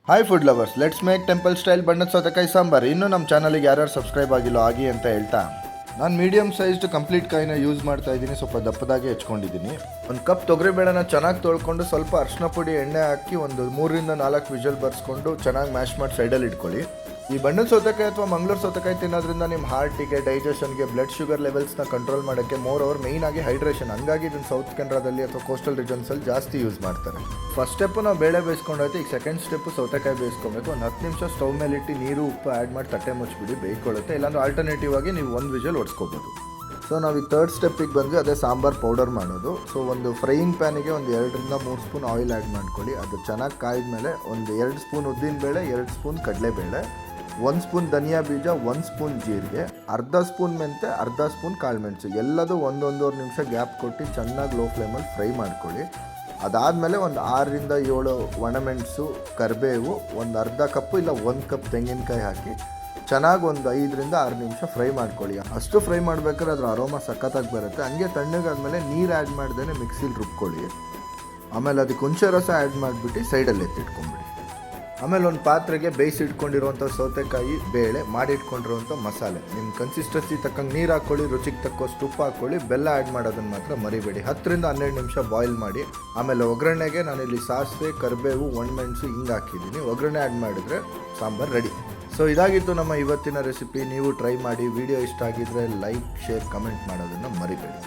Hi food lovers, let's make temple style ಬಣ್ಣದ ಸೌತೆಕಾಯಿ ಸಾಂಬಾರು. ಇನ್ನೂ ನಮ್ಮ ಚಾನಲ್ಗೆ ಯಾರ್ಯಾರು ಸಬ್ಸ್ಕ್ರೈಬ್ ಆಗಿಲ್ಲ ಆಗಿ ಅಂತ ಹೇಳ್ತಾ, ನಾನು ಮೀಡಿಯಮ್ ಸೈಜ್ಡ್ ಕಂಪ್ಲೀಟ್ ಕಾಯಿನ ಯೂಸ್ ಮಾಡ್ತಾ ಇದ್ದೀನಿ. ಸ್ವಲ್ಪ ದಪ್ಪದಾಗೆ ಹೆಚ್ಕೊಂಡಿದ್ದೀನಿ. ಒಂದು ಕಪ್ ತೊಗರಿಬೇಳೆನ ಚೆನ್ನಾಗಿ ತೊಳ್ಕೊಂಡು ಸ್ವಲ್ಪ ಅರಿಶಿನ ಪುಡಿ ಎಣ್ಣೆ ಹಾಕಿ ಒಂದು 3ರಿಂದ 4 ವಿಷಲ್ ಬರ್ಸ್ಕೊಂಡು ಚೆನ್ನಾಗಿ ಮ್ಯಾಶ್ ಮಾಡಿ ಸೈಡಲ್ಲಿ ಇಟ್ಕೊಳ್ಳಿ. ಈ ಬಣ್ಣದ ಸೌತೆಕಾಯಿ ಅಥವಾ ಮಂಗಳೂರು ಸೌತೆಕಾಯಿ ತಿನ್ನೋದ್ರಿಂದ ನಿಮ್ಮ ಹಾರ್ಟಿಗೆ, ಡೈಜೆಷನ್ಗೆ, ಬ್ಲಡ್ ಶುಗರ್ ಲೆವೆಲ್ಸ್ನ ಕಂಟ್ರೋಲ್ ಮಾಡೋಕ್ಕೆ, ಮೋರ್ ಓವರ್ ಮೇಯ್ನ್ ಆಗಿ ಹೈಡ್ರೇಷನ್. ಹಂಗಾಗಿ ಇದನ್ನು ಸೌತ್ ಕೆನರಾದಲ್ಲಿ ಅಥವಾ ಕೋಸ್ಟಲ್ ರೀಜನ್ಸಲ್ಲಿ ಜಾಸ್ತಿ ಯೂಸ್ ಮಾಡ್ತಾರೆ. ಫಸ್ಟ್ ಸ್ಟೆಪ್ಪು ನಾವು ಬೇಳೆ ಬೇಯಿಸ್ಕೊಂಡಾಯ್ತು. ಈಗ ಸೆಕೆಂಡ್ ಸ್ಟೆಪ್ಪು ಸೌತೆಕಾಯಿ ಬೇಯಿಸ್ಕೊಬೇಕು. ಒಂದು 10 ನಿಮಿಷ ಸ್ಟವ್ ಮೇಲೆ ಇಟ್ಟು ನೀರು ಉಪ್ಪು ಆ್ಯಡ್ ಮಾಡಿ ತಟ್ಟೆ ಮುಚ್ಚಿಬಿಡಿ, ಬೇಯ್ಕೊಳ್ಳುತ್ತೆ. ಇಲ್ಲಾಂದ್ರೆ ಆಲ್ಟರ್ನೇಟಿವ್ ಆಗಿ ನೀವು 1 ವಿಷಲ್ ಹೊಡ್ಸ್ಕೋಬೋದು. ಸೊ ನಾವು ಈ ಥರ್ಡ್ ಸ್ಟೆಪ್ಪಿಗೆ ಬಂದ್ವಿ, ಅದೇ ಸಾಂಬಾರು ಪೌಡರ್ ಮಾಡೋದು. ಸೊ ಒಂದು ಫ್ರೈಯಿಂಗ್ ಪ್ಯಾನಿಗೆ ಒಂದು 2ರಿಂದ 3 ಸ್ಪೂನ್ ಆಯಿಲ್ ಆ್ಯಡ್ ಮಾಡ್ಕೊಳ್ಳಿ. ಅದು ಚೆನ್ನಾಗಿ ಕಾಯ್ದ ಮೇಲೆ ಒಂದು 2 ಸ್ಪೂನ್ ಉದ್ದಿನಬೇಳೆ, 2 ಸ್ಪೂನ್ ಕಡಲೆಬೇಳೆ, 1 ಸ್ಪೂನ್ ಧನಿಯಾ ಬೀಜ, 1 ಸ್ಪೂನ್ ಜೀರಿಗೆ, ಅರ್ಧ ಸ್ಪೂನ್ ಮೆಂತೆ, ಅರ್ಧ ಸ್ಪೂನ್ ಕಾಳುಮೆಣಸು ಎಲ್ಲದೂ 1-1.5 ನಿಮಿಷ ಗ್ಯಾಪ್ ಕೊಟ್ಟು ಚೆನ್ನಾಗಿ ಲೋ ಫ್ಲೇಮಲ್ಲಿ ಫ್ರೈ ಮಾಡ್ಕೊಳ್ಳಿ. ಅದಾದಮೇಲೆ ಒಂದು 6ರಿಂದ 7 ಒಣಮೆಣಸು, ಕರಿಬೇವು, ಒಂದು ಅರ್ಧ ಕಪ್ಪು ಇಲ್ಲ 1 ಕಪ್ ತೆಂಗಿನಕಾಯಿ ಹಾಕಿ ಚೆನ್ನಾಗಿ ಒಂದು 5ರಿಂದ 6 ನಿಮಿಷ ಫ್ರೈ ಮಾಡ್ಕೊಳ್ಳಿ. ಅಷ್ಟು ಫ್ರೈ ಮಾಡ್ಬೇಕಾದ್ರೆ ಅದ್ರ ಅರೋಮಾ ಸಖತ್ತಾಗಿ ಬರುತ್ತೆ. ಹಂಗೆ ತಣ್ಣಗಾದ್ಮೇಲೆ ನೀರು ಆ್ಯಡ್ ಮಾಡ್ದೇ ಮಿಕ್ಸಿಲಿ ರುಬ್ಕೊಳ್ಳಿ. ಆಮೇಲೆ ಅದಕ್ಕೆ ಹುಣಸೆ ರಸ ಆ್ಯಡ್ ಮಾಡಿಬಿಟ್ಟು ಸೈಡಲ್ಲಿ ಎತ್ತಿಟ್ಕೊಂಬಿಡಿ. ಆಮೇಲೆ ಒಂದು ಪಾತ್ರೆಗೆ ಬೇಯಿಸಿಟ್ಕೊಂಡಿರುವಂಥ ಸೌತೆಕಾಯಿ, ಬೇಳೆ, ಮಾಡಿಟ್ಕೊಂಡಿರುವಂಥ ಮಸಾಲೆ, ನಿಮ್ಮ ಕನ್ಸಿಸ್ಟೆನ್ಸಿ ತಕ್ಕಂಗೆ ನೀರು ಹಾಕ್ಕೊಳ್ಳಿ, ರುಚಿಗೆ ತಕ್ಕಷ್ಟು ಉಪ್ಪು ಹಾಕ್ಕೊಳ್ಳಿ, ಬೆಲ್ಲ ಆ್ಯಡ್ ಮಾಡೋದನ್ನು ಮಾತ್ರ ಮರಿಬೇಡಿ. 10ರಿಂದ 12 ನಿಮಿಷ ಬಾಯ್ಲ್ ಮಾಡಿ. ಆಮೇಲೆ ಒಗ್ಗರಣೆಗೆ ನಾನಿಲ್ಲಿ ಸಾಸಿವೆ, ಕರಿಬೇವು, ಒಣಮೆಣಸು ಹಿಂಗೆ ಹಾಕಿದ್ದೀನಿ. ಒಗ್ಗರಣೆ ಆ್ಯಡ್ ಮಾಡಿದರೆ ಸಾಂಬಾರು ರೆಡಿ. ಸೊ ಇದಾಗಿತ್ತು ನಮ್ಮ ಇವತ್ತಿನ ರೆಸಿಪಿ. ನೀವು ಟ್ರೈ ಮಾಡಿ. ವಿಡಿಯೋ ಇಷ್ಟ ಆಗಿದ್ದರೆ ಲೈಕ್, ಶೇರ್, ಕಮೆಂಟ್ ಮಾಡೋದನ್ನು ಮರಿಬೇಡಿ.